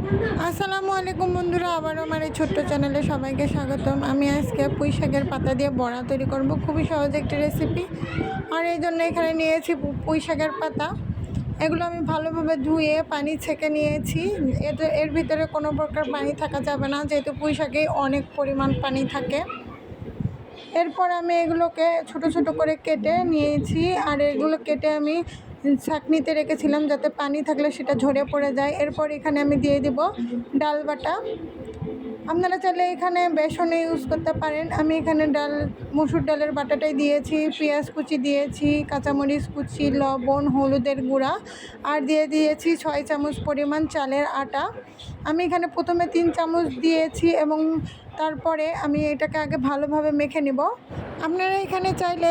আসসালামু আলাইকুম বন্ধুরা, আবারও আমার এই ছোট্ট চ্যানেলে সবাইকে স্বাগতম। আমি আজকে পুঁই শাকের পাতা দিয়ে বড়া তৈরি করব। খুবই সহজ একটি রেসিপি। আর এই জন্য এখানে নিয়েছি পুঁই শাকের পাতা। এগুলো আমি ভালোভাবে ধুয়ে পানি ছেঁকে নিয়েছি। এর ভিতরে কোনো প্রকার পানি থাকা যাবে না, যেহেতু পুঁই শাকে অনেক পরিমাণ পানি থাকে। এরপর আমি এগুলোকে ছোট ছোট করে কেটে নিয়েছি। আর এগুলো কেটে আমি ছাঁকনিতে রেখেছিলাম, যাতে পানি থাকলে সেটা ঝরে পড়ে যায়। এরপর এখানে আমি দিয়ে দিব ডাল বাটা। আপনারা চাইলে এখানে বেসন ইউজ করতে পারেন। আমি এখানে মসুর ডালের বাটাটাই দিয়েছি, পেঁয়াজ কুচি দিয়েছি, কাঁচামরিচ কুচি, লবণ, হলুদের গুঁড়া, আর দিয়ে দিয়েছি 6 চামচ পরিমাণ চালের আটা। আমি এখানে প্রথমে 3 চামচ দিয়েছি এবং তারপরে আমি এটাকে আগে ভালোভাবে মেখে নেব। আপনারা এখানে চাইলে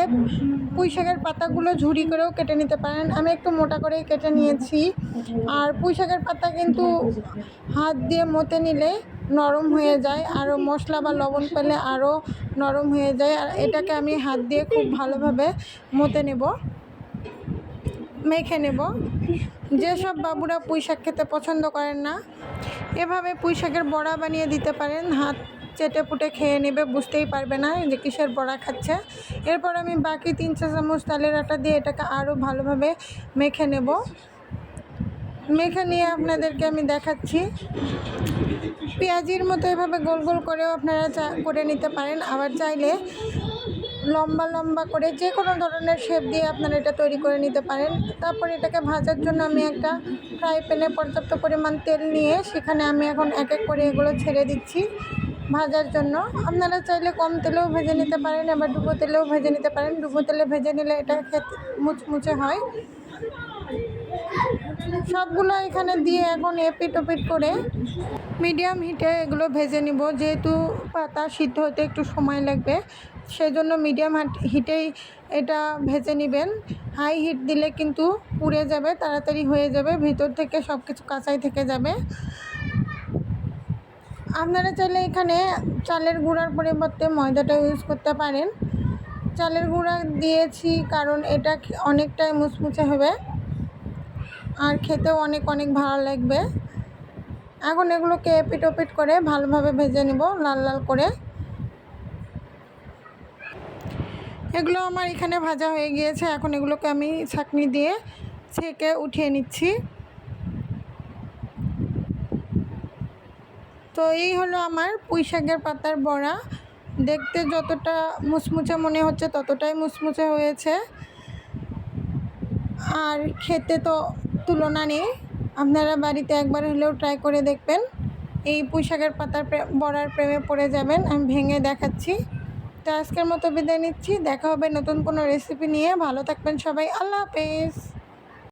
পুঁই শাকের পাতাগুলো ঝুরি করেও কেটে নিতে পারেন। আমি একটু মোটা করেই কেটে নিয়েছি। আর পুঁই শাকের পাতা কিন্তু হাত দিয়ে মতে নিলে নরম হয়ে যায়, আরও মশলা বা লবণ পেলে আরও নরম হয়ে যায়। আর এটাকে আমি হাত দিয়ে খুব ভালোভাবে মতে নেব, মেখে নেব। যেসব বাবুরা পুঁই শাক খেতে পছন্দ করেন না, এভাবে পুঁই শাকের বড়া বানিয়ে দিতে পারেন। হাত চেটে পুটে খেয়ে নেবে, বুঝতেই পারবে না যে কিসের বড়া খাচ্ছে। এরপর আমি বাকি 3 চামচ চালের আটা দিয়ে এটাকে আরও ভালোভাবে মেখে নেব। মেখে নিয়ে আপনাদেরকে আমি দেখাচ্ছি। পেঁয়াজির মতো এভাবে গোল গোল করেও আপনারা করে নিতে পারেন। আবার চাইলে লম্বা লম্বা করে যে কোনো ধরনের শেপ দিয়ে আপনারা এটা তৈরি করে নিতে পারেন। তারপর এটাকে ভাজার জন্য আমি একটা ফ্রাই প্যানে পর্যাপ্ত পরিমাণ তেল নিয়ে সেখানে আমি এখন এক এক করে এগুলো ছেড়ে দিচ্ছি ভাজার জন্য। আপনারা চাইলে কম তেলেও ভেজে নিতে পারেন, আবার ডুবো তেলেও ভেজে নিতে পারেন। ডুবো তেলে ভেজে নিলে এটা খেতে মুচমুচে হয়। সবগুলো এখানে দিয়ে এখন এপিট ওপিট করে মিডিয়াম হিটে এগুলো ভেজে নিব। যেহেতু পাতা সিদ্ধ হতে একটু সময় লাগবে, সেজন্য মিডিয়াম হিটেই এটা ভেজে নেবেন। হাই হিট দিলে কিন্তু পুড়ে যাবে, তাড়াতাড়ি হয়ে যাবে, ভিতর থেকে সব কিছু কাঁচাই থেকে যাবে। আপনারা চাইলে এখানে চালের গুঁড়ার পরিবর্তে ময়দাটা ইউজ করতে পারেন। চালের গুঁড়া দিয়েছি কারণ এটা অনেকটাই মুচমুচে হবে আর খেতেও অনেক ভালো লাগবে। এখন এগুলোকে এপিট ওপিট করে ভালোভাবে ভেজে নিব, লাল লাল করে। এগুলো আমার এখানে ভাজা হয়ে গিয়েছে। এখন এগুলোকে আমি ছাঁকনি দিয়ে ছেঁকে উঠিয়ে নিচ্ছি। তো এই হলো আমার পুঁই শাকের পাতার বড়া। দেখতে যতটা মুচমুচে মনে হচ্ছে ততটাই মুচমুচে হয়েছে, আর খেতে তো তুলনা নেই। আপনারা বাড়িতে একবার হলেও ট্রাই করে দেখবেন। এই পুঁই শাকের পাতার বড়ার প্রেমে পড়ে যাবেন। আমি ভেঙে দেখাচ্ছি। তো আজকের মতো বিদায় নিচ্ছি। দেখা হবে নতুন কোনো রেসিপি নিয়ে। ভালো থাকবেন সবাই। আল্লাহ হাফেজ।